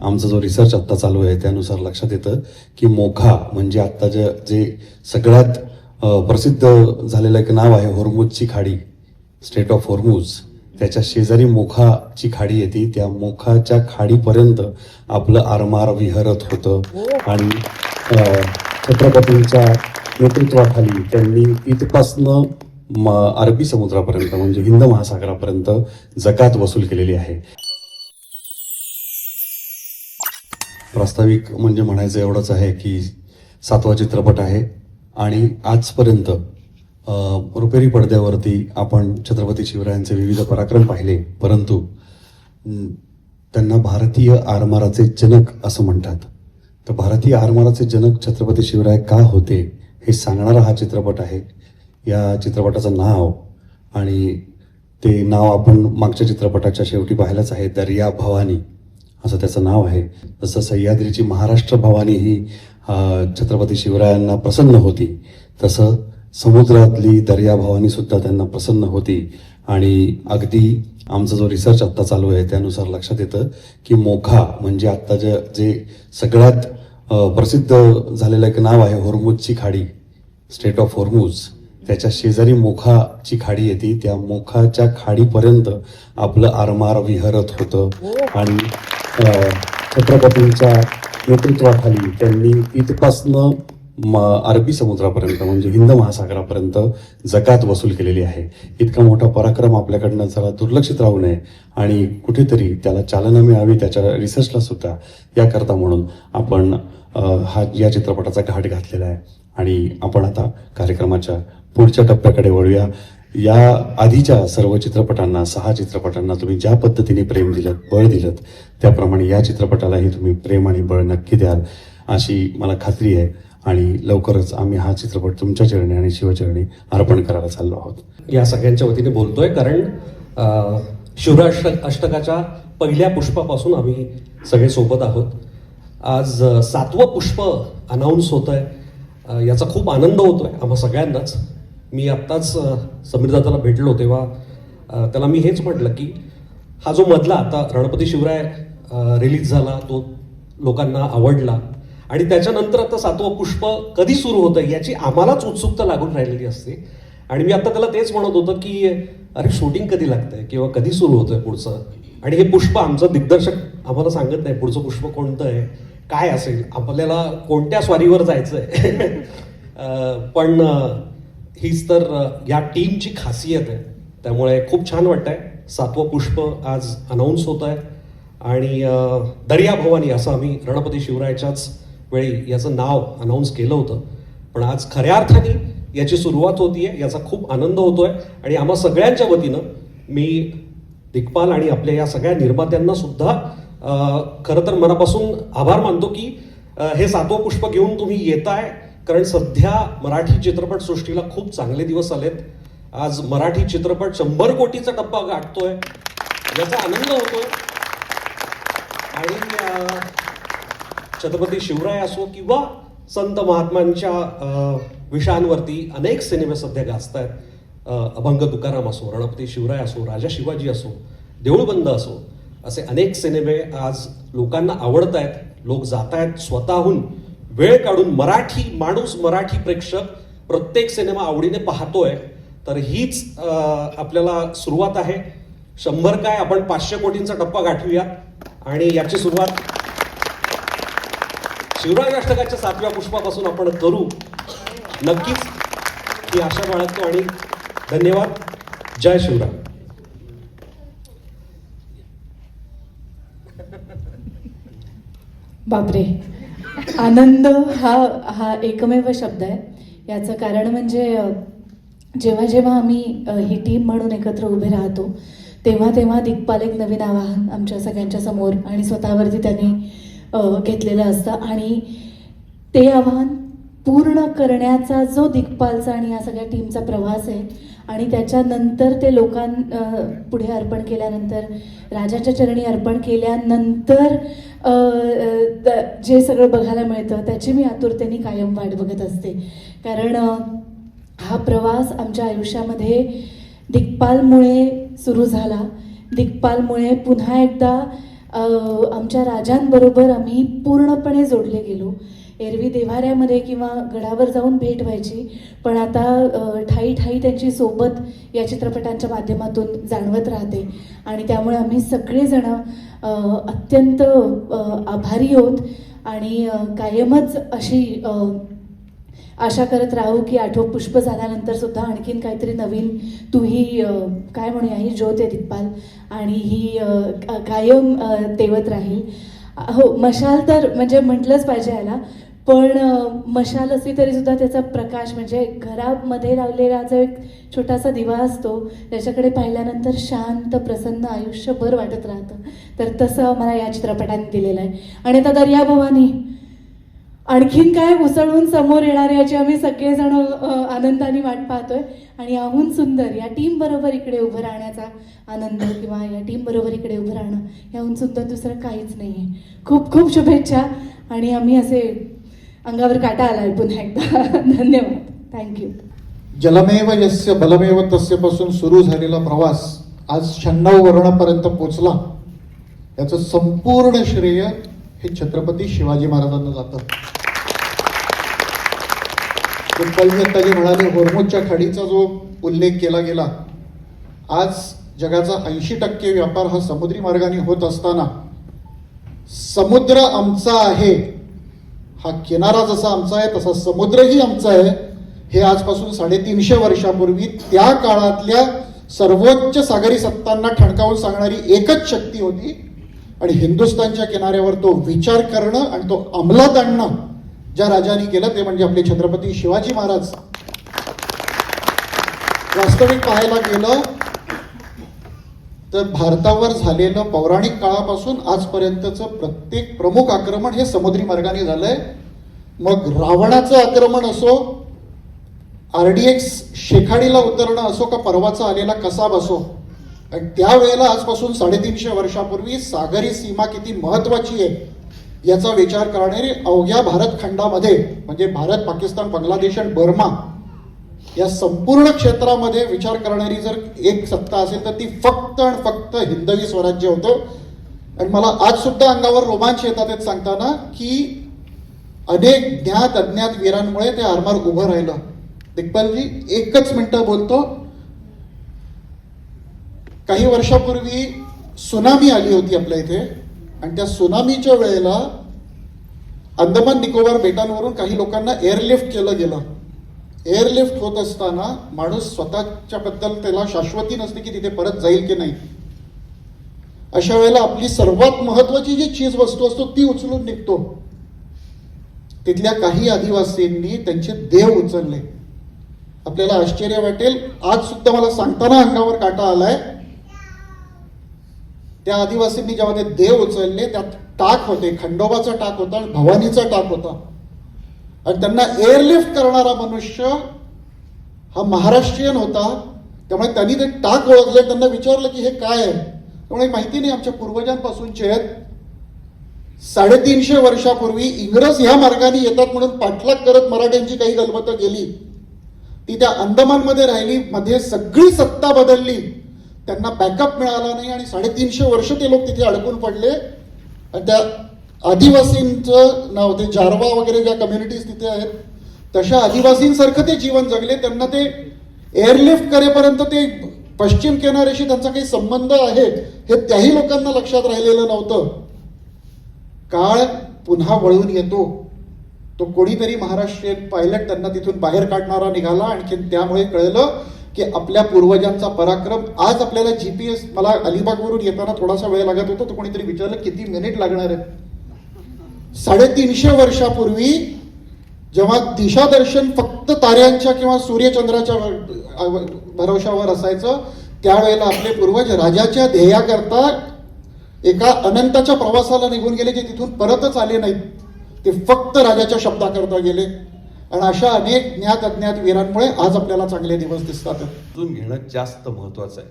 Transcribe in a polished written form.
आमचा जो रिसर्च आत्ता चालू आहे त्यानुसार लक्षात येतं की मोखा म्हणजे आत्ता जे सगळ्यात प्रसिद्ध झालेलं एक नाव आहे होर्मुझची खाडी, स्टेट ऑफ होर्मुझ. त्याच्या शेजारी मोखाची खाडी येते. त्या मोखाच्या खाडीपर्यंत आपलं आरमार विहरत होतं आणि छत्रपतींच्या नेतृत्वाखाली त्यांनी इथपासनं अरबी समुद्रापर्यंत म्हणजे हिंद महासागरापर्यंत जकात वसूल केलेली आहे. प्रास्ताविक म्हणजे म्हणायचं एवढंच आहे की 7वा चित्रपट आहे आणि आजपर्यंत रुपेरी पडद्यावरती आपण छत्रपती शिवरायांचे विविध पराक्रम पाहिले, परंतु त्यांना भारतीय आरमाराचे जनक असं म्हणतात. तर भारतीय आरमाराचे जनक छत्रपती शिवराय का होते हे सांगणारा हा चित्रपट आहे. या चित्रपटाचं नाव आणि ते नाव आपण मागच्या चित्रपटाच्या शेवटी पाहिलंच आहे, दर्या भवानी असं त्याचं नाव आहे. जसं सह्याद्रीची महाराष्ट्र भवानी ही छत्रपती शिवरायांना प्रसन्न होती, तसं समुद्रातली दर्या भवानी सुद्धा त्यांना प्रसन्न होती. आणि अगदी आमचा जो रिसर्च आत्ता चालू आहे त्यानुसार लक्षात येतं की मोखा म्हणजे आत्ता जे सगळ्यात प्रसिद्ध झालेलं एक नाव आहे होर्मुझची खाडी, स्टेट ऑफ होर्मुझ. त्याच्या शेजारी मोखाची खाडी येते. त्या मोखाच्या खाडीपर्यंत आपलं आरमार विहरत होतं आणि छत्रपतींच्या नेतृत्वाखाली त्यांनी इथपासनं अरबी समुद्रापर्यंत म्हणजे हिंद महासागरापर्यंत जकात वसूल केलेली आहे. इतका मोठा पराक्रम आपल्याकडनं जरा दुर्लक्षित राहू नये आणि कुठेतरी त्याला चालना मिळावी त्याच्या रिसर्चला सुद्धा, याकरता म्हणून आपण या चित्रपटाचा घाट घातलेला आहे. आणि आपण आता कार्यक्रमाच्या पुढच्या टप्प्याकडे वळूया. या आधीच्या सर्व चित्रपटांना, 6 चित्रपटांना तुम्ही ज्या पद्धतीने प्रेम दिलं, बळ दिलं, त्याप्रमाणे या चित्रपटालाही तुम्ही प्रेम आणि बळ नक्की द्याल अशी मला खात्री आहे. आणि लवकरच आम्ही हा चित्रपट तुमच्या चरणी आणि शिवचरणी अर्पण करायला चाललो आहोत. या सगळ्यांच्या वतीने बोलतोय कारण शिवराय अष्टकाच्या पहिल्या पुष्पापासून आम्ही सगळे सोबत आहोत. आज 7वं पुष्प अनाऊन्स होत आहे, याचा खूप आनंद होतोय आम्हा सगळ्यांनाच. मी आत्ताच समीर दादाला भेटलो तेव्हा त्याला मी हेच म्हटलं की हा जो मधला आता रणपती शिवराय रिलीज झाला तो लोकांना आवडला आणि त्याच्यानंतर आता 7वं पुष्प कधी सुरू होतं याची आम्हालाच उत्सुकता लागून राहिलेली असते. आणि मी आता त्याला तेच म्हणत होतो की अरे शूटिंग कधी लागतंय किंवा कधी सुरू होतंय पुढचं. आणि हे पुष्प आमचं दिग्दर्शक आम्हाला सांगत नाही पुढचं पुष्प कोणतं आहे, काय असेल, आपल्याला कोणत्या स्वारीवर जायचं आहे. पण हीच तर या टीमची खासियत आहे. त्यामुळे खूप छान वाटतंय. 7वं पुष्प आज अनाऊन्स होत आहे आणि दर्या भवानी असं आम्ही रणपती शिवरायाच्याच वेळी याचं नाव अनाऊन्स केलं होतं. पण आज खऱ्या अर्थाने याची सुरुवात होतीये, याचा खूप आनंद होतोय. आणि आम्हा सगळ्यांच्या वतीनं मी दिग्पाल आणि आपल्या या सगळ्या निर्मात्यांना सुद्धा खरं तर मनापासून आभार मानतो की हे 7वं पुष्प घेऊन तुम्ही येताय. कारण सध्या मराठी चित्रपट सृष्टीला खूप चांगले दिवस आलेत. आज मराठी चित्रपट 100 कोटीचा टप्पा गाठतोय, याचा आनंद होतोय. आणि छत्रपती शिवराय असो किंवा संत महात्मांच्या विषयांवरती अनेक सिनेमे सध्या गाजतायत. अभंग तुकाराम असो, रणपती शिवराय असो, राजा शिवाजी असो, देऊळबंद असो, असे अनेक सिनेमे आज लोकांना आवडत आहेत. लोक जात आहेत स्वतःहून वेळ काढून. मराठी माणूस, मराठी प्रेक्षक प्रत्येक सिनेमा आवडीने पाहतोय. तर हीच आपल्याला सुरुवात आहे. 100 काय आपण 500 कोटींचा टप्पा गाठूया. आणि याची सुरुवात शिवराय अष्टकाच्या 7व्या पुष्पापासून आपण करू नक्कीच, ही आशा बाळगतो. आणि धन्यवाद. जय शिवराय. बापरे, आनंद हा एकमेव शब्द आहे. याचं कारण म्हणजे जेव्हा जेव्हा आम्ही ही टीम म्हणून एकत्र उभे राहतो तेव्हा दिग्पाल एक नवीन आवाहन आमच्या सगळ्यांच्या समोर आणि स्वतःवरती त्यांनी घेतलेलं असतं. आणि ते आवाहन पूर्ण करण्याचा जो दिग्पालचा आणि या सगळ्या टीमचा प्रवास आहे आणि त्याच्यानंतर ते पुढे अर्पण केल्यानंतर, राजाच्या चरणी अर्पण केल्यानंतर जे सगळं बघायला मिळतं त्याची मी आतुरतेने कायम वाट बघत असते. कारण हा प्रवास आमच्या आयुष्यामध्ये दिग्पालमुळे सुरू झाला. दिग्पालमुळे पुन्हा एकदा आमच्या राजांबरोबर आम्ही पूर्णपणे जोडले गेलो. एरवी देव्हाऱ्यामध्ये किंवा गडावर जाऊन भेट व्हायची, पण आता ठाई ठाई त्यांची सोबत या चित्रपटांच्या माध्यमातून जाणवत राहते. आणि त्यामुळे आम्ही सगळेजणं अत्यंत आभारी आहोत आणि कायमच अशी आशा करत राहू की 8वं पुष्प झाल्यानंतर सुद्धा आणखीन काहीतरी नवीन, तू ही काय म्हणूया, ही ज्योत आहे दिग्पाल, आणि ही कायम तेवत राहील. हो, मशाल तर म्हणजे म्हटलंच पाहिजे याला, पण मशाल असली तरी सुद्धा त्याचा प्रकाश म्हणजे घरामध्ये लावलेला जो एक छोटासा दिवा असतो त्याच्याकडे पाहिल्यानंतर शांत प्रसन्न आयुष्यभर वाटत राहतं. तर तसं मला या चित्रपटाने दिलेलं आहे. आणि आता दर्याभवानी आणखीन काय उसळून समोर येणार याची आम्ही सगळेजण आनंदाने वाट पाहतोय. आणि याहून सुंदर या टीम बरोबर इकडे उभं राहण्याचा आनंद किंवा या टीम बरोबर इकडे उभं राहणं याहून सुंदर दुसरं काहीच नाही आहे. खूप खूप शुभेच्छा. आणि आम्ही असे अंगावर काटा आलाय पुन्हा एकदा. धन्यवाद. थँक्यू. जलमेव यस्य बलमेव तस्य पासून सुरू झालेला प्रवास आज 96 वर्णापर्यंत पोचला. याचं संपूर्ण श्रेय हे छत्रपती शिवाजी महाराजांना जातं. जी म्हणाले, होर्मुजच्या खाडीचा जो उल्लेख केला गेला, आज जगाचा 80% व्यापार हा समुद्री मार्गाने होत असताना समुद्र आमचा आहे, हा किनारा जसा आमचा आहे तसा समुद्रही आमचा आहे, हे आजपासून 350 वर्षापूर्वी त्या काळातल्या सर्वोच्च सागरी सत्तांना ठणकावून सांगणारी एकच शक्ती होती. आणि हिंदुस्थानच्या किनाऱ्यावर तो विचार करणं आणि तो अंमलात आणणं ज्या राजांनी केलं ते म्हणजे आपले छत्रपती शिवाजी महाराज. वास्तविक पाहायला गेलं तर भारतावर झालेलं पौराणिक काळापासून आजपर्यंतचं प्रत्येक प्रमुख आक्रमण हे समुद्री मार्गाने झालंय. मग रावणाचं आक्रमण असो, RDX शेखाडीला उतरणं असो, का परवाचा आलेला कसाब असो, आणि त्यावेळेला आजपासून 350 वर्षापूर्वी सागरी सीमा किती महत्वाची आहे याचा विचार करणारी अवघ्या भारत खंडामध्ये म्हणजे भारत, पाकिस्तान, बांगलादेश आणि बर्मा या संपूर्ण क्षेत्रामध्ये विचार करणारी जर एक सत्ता असेल तर ती फक्त आणि फक्त हिंदवी स्वराज्य होतं. आणि मला आज सुद्धा अंगावर रोमांच येतात आहेत सांगताना की अनेक ज्ञात अज्ञात वीरांमुळे ते आरमार उभं राहिलं. दिग्पालजी, एकच मिनिटं बोलतो. काही वर्षापूर्वी सुनामी आली होती आपल्या इथे आणि त्या सुनामीच्या वेळेला अंदमान निकोबार बेटांवरून काही लोकांना एअरलिफ्ट केलं गेलं. एअरलिफ्ट होत असताना माणूस स्वतःच्या बद्दल त्याला शाश्वती नसते की तिथे परत जाईल की नाही. अशा वेळेला आपली सर्वात महत्वाची जी चीज वस्तू असतो ती उचलून निघतो. तिथल्या काही आदिवासींनी त्यांचे देव उचलले. आपल्याला आश्चर्य वाटेल, आज सुद्धा मला सांगताना अंगावर काटा आलाय. त्या आदिवासींनी जेव्हा ते देव उचलले त्यात टाक होते, खंडोबाचा टाक होता आणि भवानीचा टाक होता. आणि त्यांना एअरलिफ्ट करणारा मनुष्य हा महाराष्ट्रीयन होता. त्यामुळे त्यांनी ते टाक ओळखले. त्यांना विचारलं की हे काय आहे. त्यामुळे माहिती नाही, आमच्या पूर्वजांपासूनचे आहेत. 350 वर्षापूर्वी इंग्रज ह्या मार्गाने येतात म्हणून पाठलाग करत मराठ्यांची काही गलबतं गेली. ती त्या अंदमानमध्ये राहिली. मध्ये सगळी सत्ता बदलली, त्यांना बॅकअप मिळाला नाही आणि 350 वर्ष ते लोक तिथे अडकून पडले. आणि त्या आदिवासींचं नाव ते जारवा वगैरे ज्या कम्युनिटीज तिथे आहेत तशा आदिवासींसारखं ते जीवन जगले. त्यांना ते एअरलिफ्ट करेपर्यंत ते पश्चिम किनाऱ्याशी त्यांचा काही संबंध आहे हे त्याही लोकांना लक्षात राहिलेलं नव्हतं. काळ पुन्हा वळून येतो. तो कोणीतरी महाराष्ट्रीयन पायलट त्यांना तिथून बाहेर काढणारा निघाला. आणखीन त्यामुळे कळलं की आपल्या पूर्वजांचा पराक्रम. आज आपल्याला GPS, मला अलिबागवरून येताना थोडासा वेळ लागत होता, तर कोणीतरी विचारलं किती मिनिट लागणार आहेत. 350 वर्षापूर्वी जेव्हा दिशादर्शन फक्त ताऱ्यांच्या किंवा सूर्यचंद्राच्या भरोशावर असायचं त्यावेळेला आपले पूर्वज राजाच्या ध्येयाकरता एका अनंताच्या प्रवासाला निघून गेले जे तिथून परतच आले नाहीत. ते फक्त राजाच्या शब्दाकरता गेले. आणि अशा अनेक ज्ञात अज्ञात वीरांमुळे आज आपल्याला चांगले दिवस दिसतात. समजून घेणं जास्त महत्वाचं आहे.